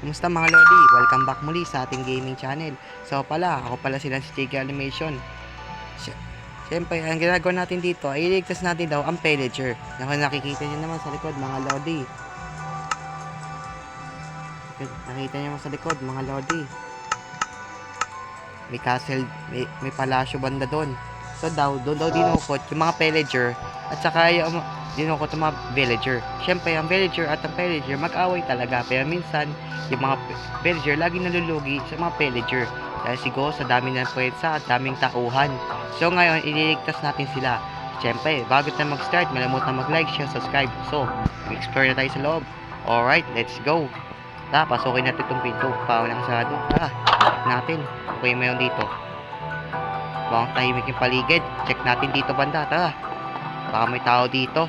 Kumusta mga Lodi? Welcome back muli sa ating gaming channel. So ako pala sila si JK Animation. Siyempre, ang ginagawa natin dito ay iligtas natin daw ang pillager. Nakikita nyo naman sa likod mga Lodi. Nakita nyo naman sa likod mga Lodi. May castle, may palasyo banda doon. So doon daw dinukot yung mga pillager at saka yung dinukot yung mga villager. Siyempre, ang villager at ang pillager mag-away talaga. Pero minsan, yung mga villager laging nalulugi sa mga pillager. Dahil siguro sa dami ng pwersa at daming tauhan. So ngayon, ililigtas natin sila. Siyempre, bago tayo mag-start, malamutan mag-like, share, subscribe. So, explore na tayo sa loob. Alright, let's go. Pasukin natin itong pinto. Paano nakasarado? Natin. Okay, mayroon dito. Bawang tahimik yung paligid. Check natin dito banda. Tara. Baka may tao dito.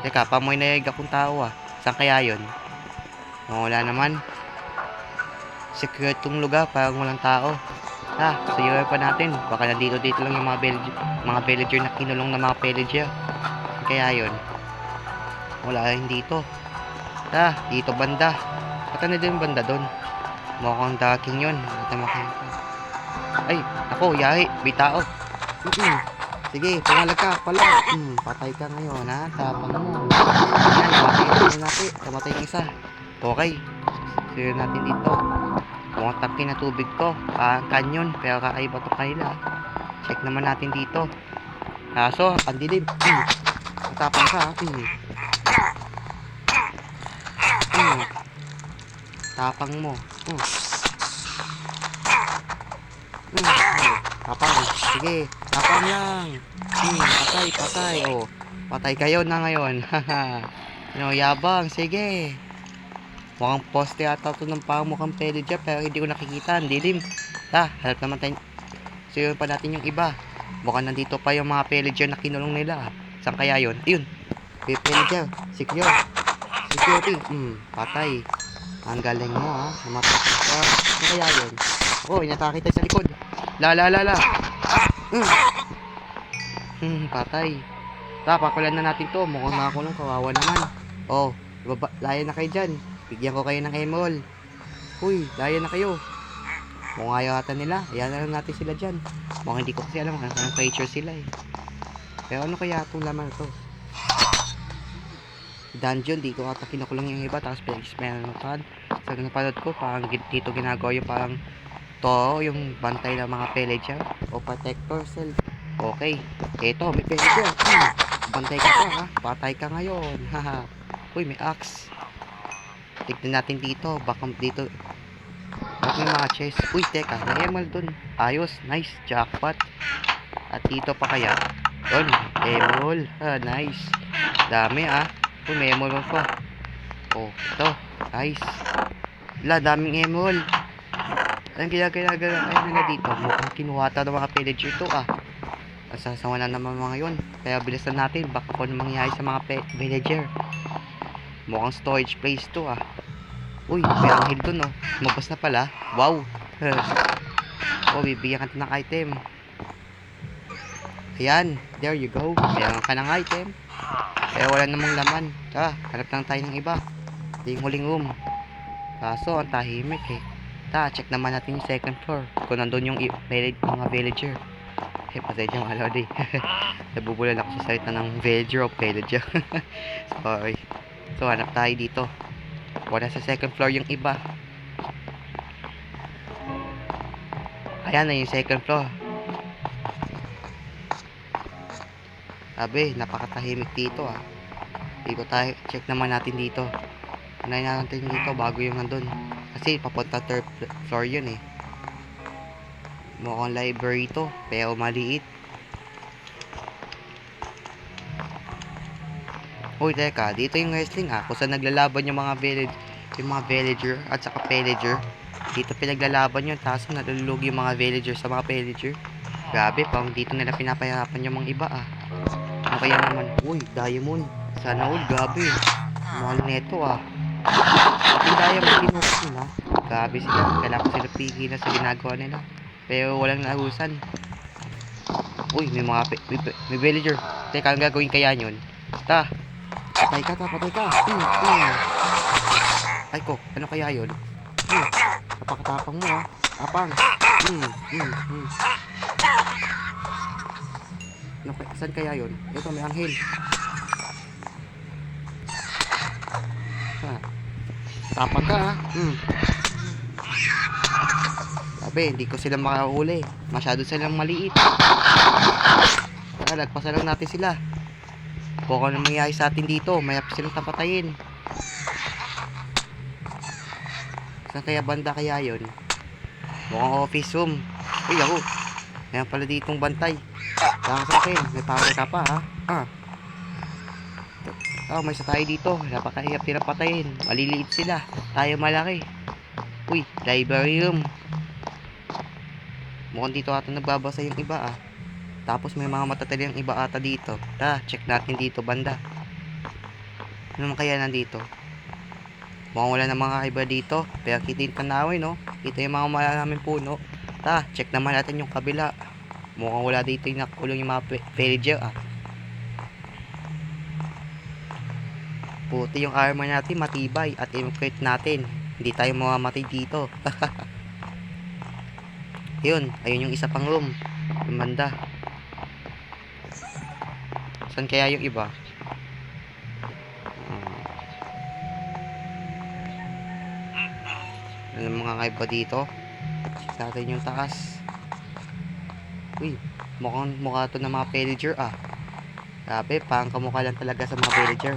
Teka, pamoy na yung akong tao ah. Saan kaya yun? Wala naman. Secure tong lugar. Parang walang tao. Secure pa natin. Baka nandito lang yung mga villager na kinulong na mga villager. Saan kaya yun? Wala rin dito. Dito banda. At ano din banda doon? Mukhang daking yun. Ay, ako, yahi. May tao. Sige, pumalag ka pala. Patay ka ngayon, ha? Tapang mo. Ayan, namatay yung isa. Okay. Sige natin dito. Mukhang tangke na tubig to. Kanyon. Pero kakaiba to kanila. Check naman natin dito. So, ang dilim. Tapang ka, tapang mo. Tapang. Sige. Tapang lang. Patay. Oh. Patay kayo na ngayon. Yabang. Sige. Mukhang poste ata ito ng mukhang pillager pero hindi ko nakikita. Ang dilim. Halap naman tayo. Siguro pa natin yung iba. Mukhang nandito pa yung mga pillager na kinulong nila. Saan kaya yun? Ayun. Pillager. Security. Patay. Ang galing mo ha. Namatay ka. Ano kaya yun? Inatake tayo sa likod. Patay. Pakulan na natin to. Mukhang nakakulong. Kawawa naman. Laya na kayo dyan. Bigyan ko kayo ng emerald. Laya na kayo. Mukhang ayaw ata nila. Ayan na lang natin sila dyan. Mukhang hindi ko kasi alam kung anong creature sila eh. Pero ano kaya itong laman ito? Dungeon, dito ata kinukulong yung iba. Tapos pinag-explain ng pad. Sa napanood ko, parang dito ginagawa yung parang to, yung bantay ng mga pillager o protector cell. Okay, eto, may pillager. Bantay ka pa ha. Patay ka ngayon. May axe. Tignan natin dito. Baka dito may mga chest. Teka, may emerald dun. Ayos, nice, jackpot. At dito pa kaya dun, emerald. Nice. Dami may emerald pa. Ito, nice. Daming emerald. Ang ginagawa nila dito, mukhang kinuhata ng mga pillager to Asasawa na naman mga yun. Kaya bilisan natin, baka kung mangyayari sa mga villager. Mukhang storage place to may anghel dun Lumabas na pala. Wow. Bibigyan ka ng item. Ayan, there you go. Meron ka ng item. Kaya wala namang laman. Hanap lang tayo ng iba. Ito yung huling room. Kaso ang tahimik check naman natin yung second floor. Kung nandun yung mga villager. Pasensya mga lodi. Nabubulal ako sa salita ng villager o villager. Sorry. So hanap tayo dito. Wala sa second floor yung iba. Ayan na yung second floor. Sabi, napakatahimik dito Dito tayo, check naman natin dito. Unahin natin dito bago yung nandun. Kasi papunta third floor yun Mukhang library to, pero maliit. Teka, dito yung wrestling kung saan naglalaban yung mga villager at saka pillager. Dito pinaglalaban yun, tapos nalulog yung mga villager sa mga pillager. Grabe, parang dito nila pinapahirapan yung mga iba Ano kaya naman? Diamond. Sana all, grabe. Mahal neto Yung diamond pinukos nila. Grabe sila, kailangan sila pigilan sa ginagawa nila. Pero walang nahusan. May villager. Teka, ang gagawin kaya yun? Patay ka. Ay ko, ano kaya yun? Napakatapang mo ha. Tapang. Ano, saan kaya yun? Ito, may anghel. Ha. Tapang ka ha. Sabi, hindi ko sila makahuli. Masyado silang maliit. Lagpasan lang natin sila. Kung ano mangyayari sa atin dito, mayap silang tapatayin. Saan kaya banda kaya yun? Mukhang office room. Uy, ako. Mayroon pala ditong bantay. Saka sa akin, may power ka pa ha. May isa tayo dito. Napakahirap pinapatayin. Maliliit sila. Tayo malaki. Uy, library room. Mukhang dito ata nagbabasa yung iba Tapos may mga matatali ang iba ata dito. Check natin dito banda. Ano naman kaya nandito? Mukhang wala na mga iba dito. Pero kita yung tanawin, no? Kita yung mga maraming puno. Check naman natin yung kabila. Mukhang wala dito yung nakulong yung mga villager Puti yung armor natin, matibay. At i-crit natin. Hindi tayo mamamatay dito. Yun, ayun yung isa pang room. Yung banda. Saan kaya yung iba? Ano mga kaiba dito? Check natin yung taas. Uy, mukha to ng mga villager Grabe, parang kamukha lang talaga sa mga villager.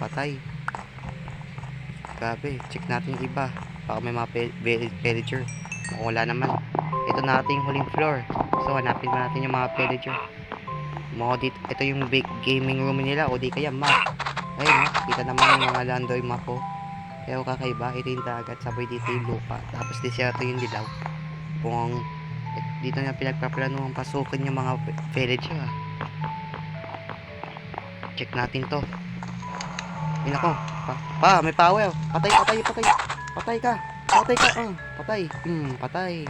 Patay. Grabe, check natin yung iba. Baka may mga villager. Mukhang wala naman. Ito na ating huling floor. So, hanapin ba natin yung mga villager. Dito, ito yung big gaming room nila o di kaya map. Ayun kita naman yung mga landmark map Pero kakaiba, ito yung dagat, sabay dito yung lupa. Tapos desierto yung dilaw. Kung dito na pinagpaplano ang pasukin yung mga villager Check natin to. Yun ako. May power. Patay ka. Patay ka. Patay.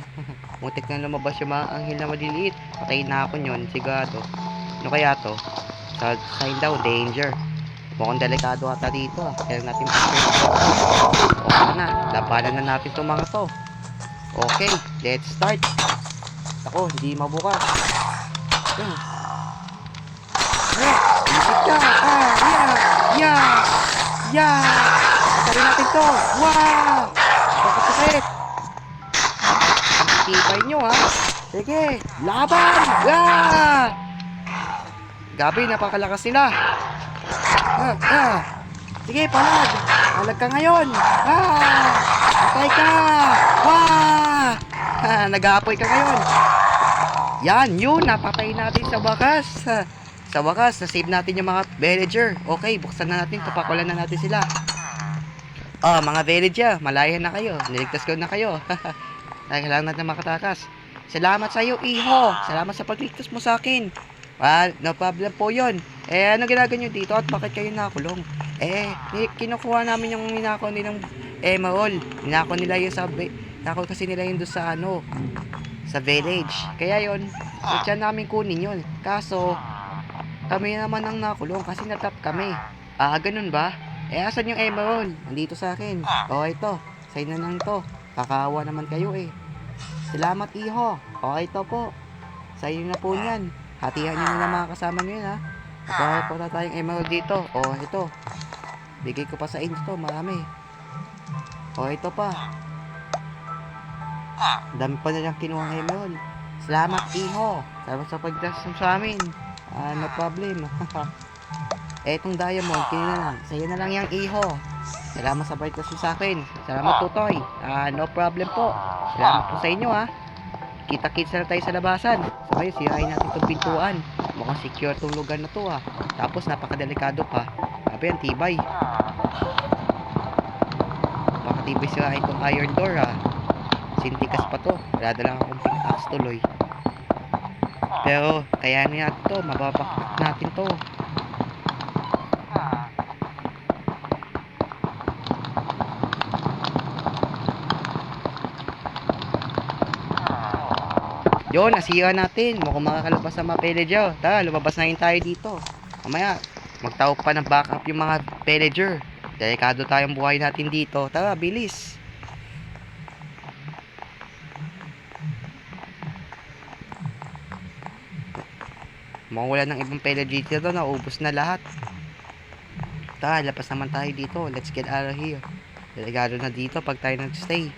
Muntik na lumabas yung mga anghel na maliliit. Patayin na ako yun, sigado. Ano kaya to? Sign daw, danger. Mukhang delikado ata dito Kaya natin okay na, labanan na natin itong mga to. Okay, let's start. Ako, hindi mabukas. Isip ka. Patayin natin to. Wow! Pakasakit. Tibay nyo Sige, laban! Gabi, napakalakas nila. Sige, palag. Palag ka ngayon. Patay ka. Nag-aapoy ka ngayon. Yan, yun. Napatay natin sa wakas. Sa wakas, na-save natin yung mga villager. Okay, buksan na natin. Tupakulan na natin sila. Mga villager, malayan na kayo. Niligtas ko na kayo. Kailangan natin makatakas. Salamat sa iyo, iho. Salamat sa pagligtas mo sa akin. No problem po yun. Ano ginagawa nyo dito at bakit kayo nakulong? Kinukuha namin yung ninakaw nilang emerald. Ninakaw nila yun ninakaw kasi nila yun doon sa sa village. Kaya yun, dyan namin kunin yun. Kaso, kami naman ang nakulong kasi natap kami. Ganun ba? Asan yung emerald? Nandito sa akin. Ito. Sa'yo na lang to. Kakawa naman kayo Salamat, iho. Ito po. Sa'yo na po yan. Hatihan nyo na mga kasama nyo yun Dahil po na tayong emerald dito. Ito. Bigay ko pa sa inyo to. Marami. Ito pa. Dami pa nilang kinuha ng emerald. Salamat, iho. Salamat sa pagdasan sa amin. No problem. Etong diamond, kinina lang. Sa'yo na lang yung iho. Salamat sa pagdasan sa akin. Salamat, tutoy. No problem po. Salamat po sa inyo Kita-kits na tayo sa labasan. So ayun, sirain natin itong pintuan. Mukhang secure itong lugar na to Tapos napakadelikado pa. Sabi yan, tibay. Napakatibay sirain itong iron door Sintikas pa to. Wala na lang akong pickaxe tuloy. Pero kayanin natin to. Mababakak natin to. Yun, nasira natin. Mukhang makakalabas sa mga villager. Tara, lumabas na rin tayo dito. Mamaya, Magtawag pa ng backup yung mga villager. Delikado tayong buhay natin dito. Tara, bilis. Mawala ng ibang villager dito, naubos na lahat. Tara, lapas naman tayo dito. Let's get out of here. Delikado na dito pag tayo nag-stay.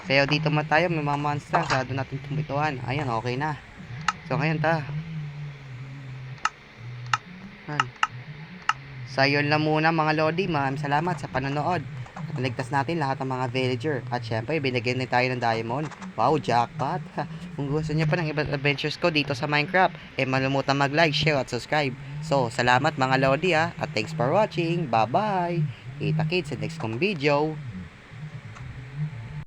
Pero dito man tayo, may mga monster. Sado natin tumituan. Ayan, okay na. So, ngayon ta. So, yun lang muna mga Lodi. Maraming salamat sa panonood. At naligtas natin lahat ng mga villager. At syempre, binigyan din tayo ng diamond. Wow, jackpot. Kung gusto niyo pa ng ibang adventures ko dito sa Minecraft, malumutan mag-like, share at subscribe. So, salamat mga Lodi At thanks for watching. Bye-bye. Kita-kits sa next kong video.